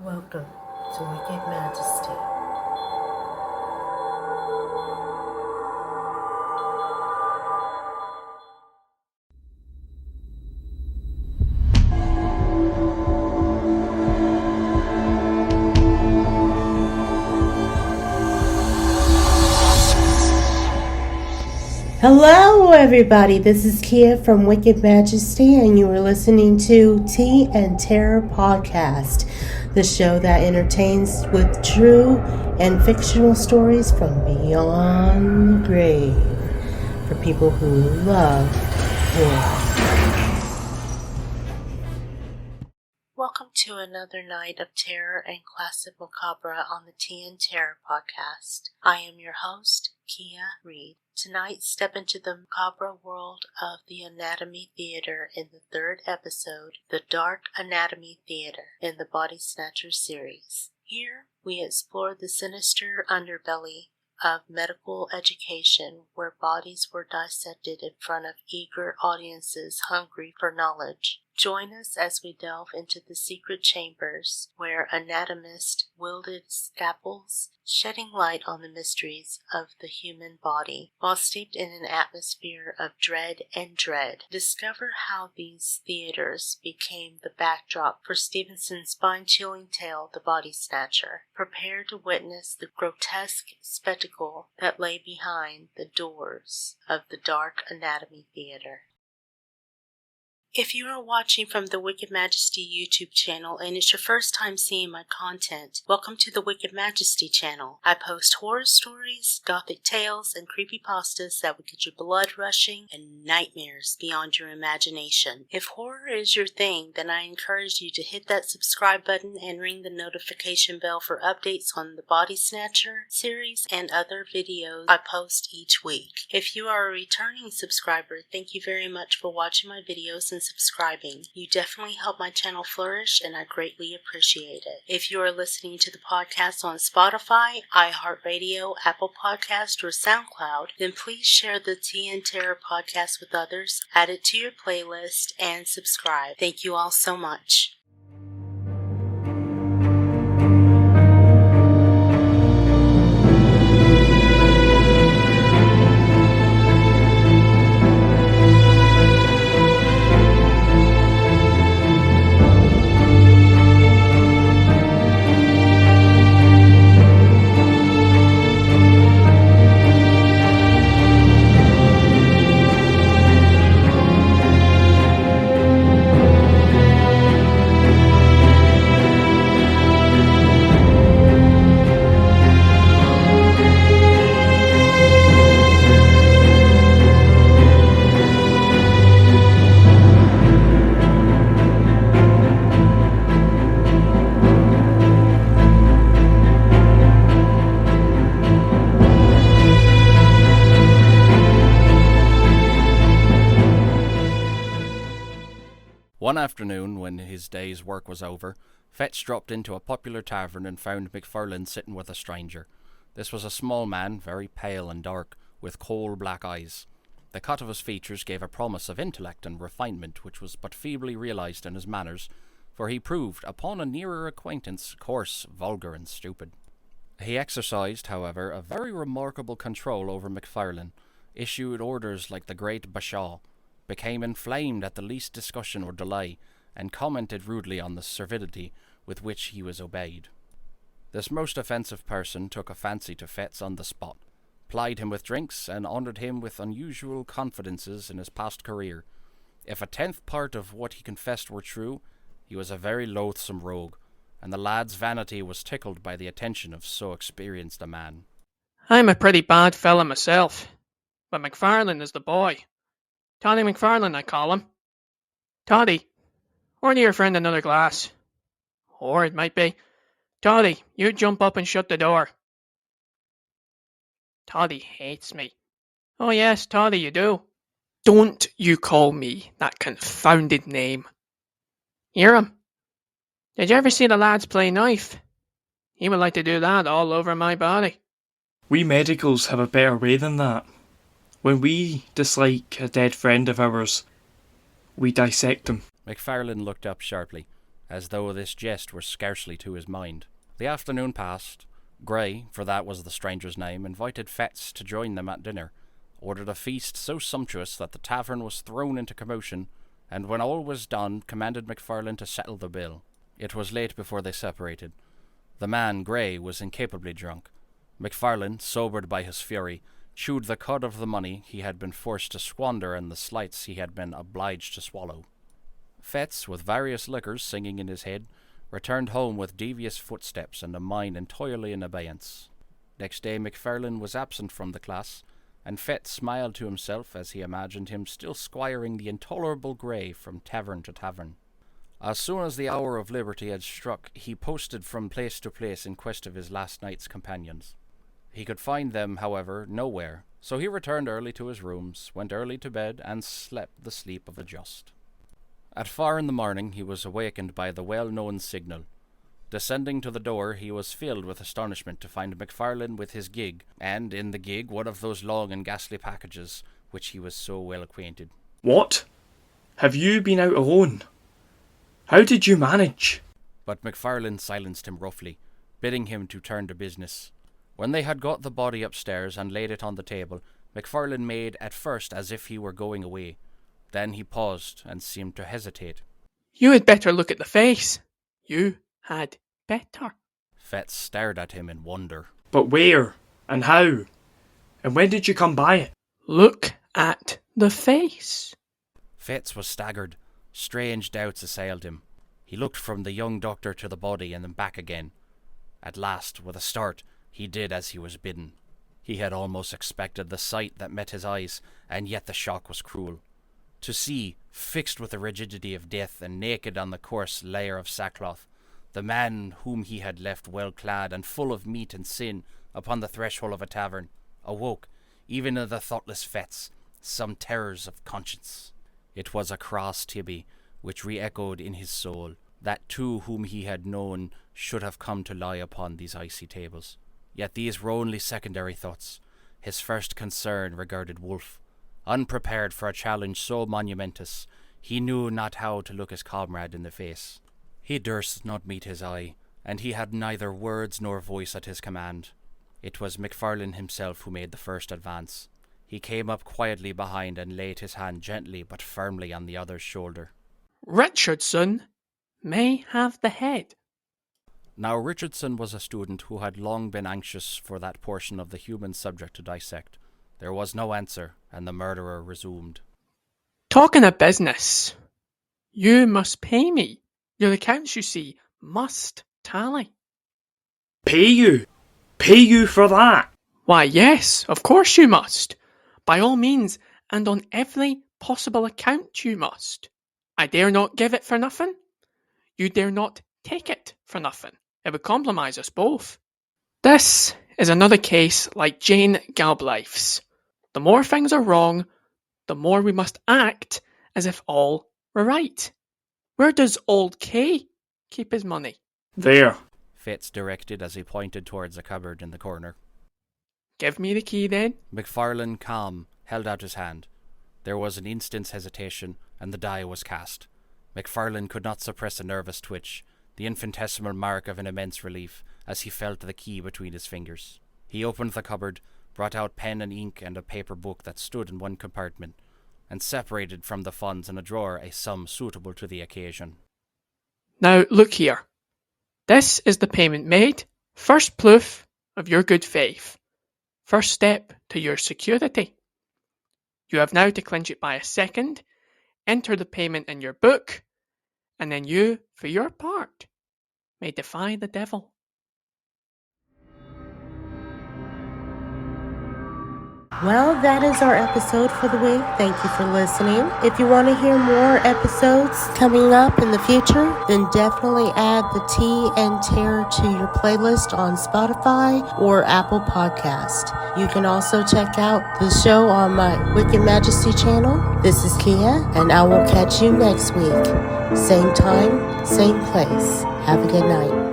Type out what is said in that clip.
Welcome to Wicked Majesty. Hello everybody, this is Keya from Wicked Majesty and you are listening to Tea and Terror Podcast, the show that entertains with true and fictional stories from beyond the grave for people who love horror. Welcome to another night of terror and classic macabre on the Tea and Terror Podcast. I am your host, Keya Reed. Tonight, step into the macabre world of the Anatomy Theater in the third episode, The Dark Anatomy Theater, in the Body Snatcher series. Here, we explore the sinister underbelly of medical education, where bodies were dissected in front of eager audiences hungry for knowledge. Join us as we delve into the secret chambers where anatomists wielded scalpels, shedding light on the mysteries of the human body, while steeped in an atmosphere of dread and dread. Discover how these theaters became the backdrop for Stevenson's spine-chilling tale, The Body Snatcher. Prepare to witness the grotesque spectacle that lay behind the doors of the Dark Anatomy Theater. If you are watching from the Wicked Majesty YouTube channel and it's your first time seeing my content, welcome to the Wicked Majesty channel. I post horror stories, gothic tales, and creepypastas that will get your blood rushing and nightmares beyond your imagination. If horror is your thing, then I encourage you to hit that subscribe button and ring the notification bell for updates on the Body Snatcher series and other videos I post each week. If you are a returning subscriber, thank you very much for watching my videos and subscribing. You definitely help my channel flourish and I greatly appreciate it. If you are listening to the podcast on Spotify, iHeartRadio, Apple Podcast, or SoundCloud, then please share the Tea and Terror podcast with others, add it to your playlist, and subscribe. Thank you all so much. One afternoon, when his day's work was over, Fettes dropped into a popular tavern and found Macfarlane sitting with a stranger. This was a small man, very pale and dark, with coal black eyes. The cut of his features gave a promise of intellect and refinement which was but feebly realized in his manners, for he proved, upon a nearer acquaintance, coarse, vulgar, and stupid. He exercised, however, a very remarkable control over Macfarlane, issued orders like the great Bashaw, became inflamed at the least discussion or delay, and commented rudely on the servility with which he was obeyed. This most offensive person took a fancy to Fettes on the spot, plied him with drinks, and honoured him with unusual confidences in his past career. If a tenth part of what he confessed were true, he was a very loathsome rogue, and the lad's vanity was tickled by the attention of so experienced a man. I'm a pretty bad fella myself, but Macfarlane is the boy. Toddy Macfarlane, I call him. Toddy, order your friend another glass. Or it might be, Toddy, you jump up and shut the door. Toddy hates me. Oh yes, Toddy, you do. Don't you call me that confounded name. Hear him? Did you ever see the lads play knife? He would like to do that all over my body. We medicals have a better way than that. When we dislike a dead friend of ours, we dissect him. Macfarlane looked up sharply, as though this jest were scarcely to his mind. The afternoon passed. Gray, for that was the stranger's name, invited Fettes to join them at dinner, ordered a feast so sumptuous that the tavern was thrown into commotion, and when all was done, commanded Macfarlane to settle the bill. It was late before they separated. The man, Gray, was incapably drunk. Macfarlane, sobered by his fury, chewed the cud of the money he had been forced to squander and the slights he had been obliged to swallow. Fettes, with various liquors singing in his head, returned home with devious footsteps and a mind entirely in abeyance. Next day Macfarlane was absent from the class, and Fettes smiled to himself as he imagined him still squiring the intolerable Gray from tavern to tavern. As soon as the hour of liberty had struck, he posted from place to place in quest of his last night's companions. He could find them, however, nowhere, so he returned early to his rooms, went early to bed, and slept the sleep of the just. At 4 in the morning he was awakened by the well-known signal. Descending to the door, he was filled with astonishment to find Macfarlane with his gig, and in the gig one of those long and ghastly packages which he was so well acquainted. What? Have you been out alone? How did you manage? But Macfarlane silenced him roughly, bidding him to turn to business. When they had got the body upstairs and laid it on the table, Macfarlane made at first as if he were going away. Then he paused and seemed to hesitate. You had better look at the face. You had better. Fettes stared at him in wonder. But where? And how? And when did you come by it? Look at the face. Fettes was staggered. Strange doubts assailed him. He looked from the young doctor to the body and then back again. At last, with a start, he did as he was bidden. He had almost expected the sight that met his eyes, and yet the shock was cruel. To see, fixed with the rigidity of death and naked on the coarse layer of sackcloth, the man whom he had left well clad and full of meat and sin upon the threshold of a tavern, awoke, even in the thoughtless Fettes, some terrors of conscience. It was a cross Tibby which re-echoed in his soul, that two whom he had known should have come to lie upon these icy tables. Yet these were only secondary thoughts. His first concern regarded Wolfe. Unprepared for a challenge so monumentous, he knew not how to look his comrade in the face. He durst not meet his eye, and he had neither words nor voice at his command. It was Macfarlane himself who made the first advance. He came up quietly behind and laid his hand gently but firmly on the other's shoulder. Richardson may have the head. Now Richardson was a student who had long been anxious for that portion of the human subject to dissect. There was no answer, and the murderer resumed. Talking of business, you must pay me. Your accounts, you see, must tally. Pay you? Pay you for that? Why, yes, of course you must. By all means, and on every possible account you must. I dare not give it for nothing. You dare not take it for nothing. It would compromise us both. This is another case like Jane Galbraith's. The more things are wrong, the more we must act as if all were right. Where does old K keep his money? There. Fettes directed as he pointed towards a cupboard in the corner. Give me the key then. Macfarlane, calm, held out his hand. There was an instant's hesitation, and the die was cast. Macfarlane could not suppress a nervous twitch, the infinitesimal mark of an immense relief, as he felt the key between his fingers. He opened the cupboard, brought out pen and ink and a paper book that stood in one compartment, and separated from the funds in a drawer a sum suitable to the occasion. Now look here. This is the payment made, first proof of your good faith, first step to your security. You have now to clinch it by a second, enter the payment in your book, and then you, for your part, may defy the devil. Well, that is our episode for the week. Thank you for listening. If you want to hear more episodes coming up in the future, then definitely add the Tea and Terror to your playlist on Spotify or Apple Podcast. You can also check out the show on my Wicked Majesty channel. This is Keya, and I will catch you next week. Same time, same place. Have a good night.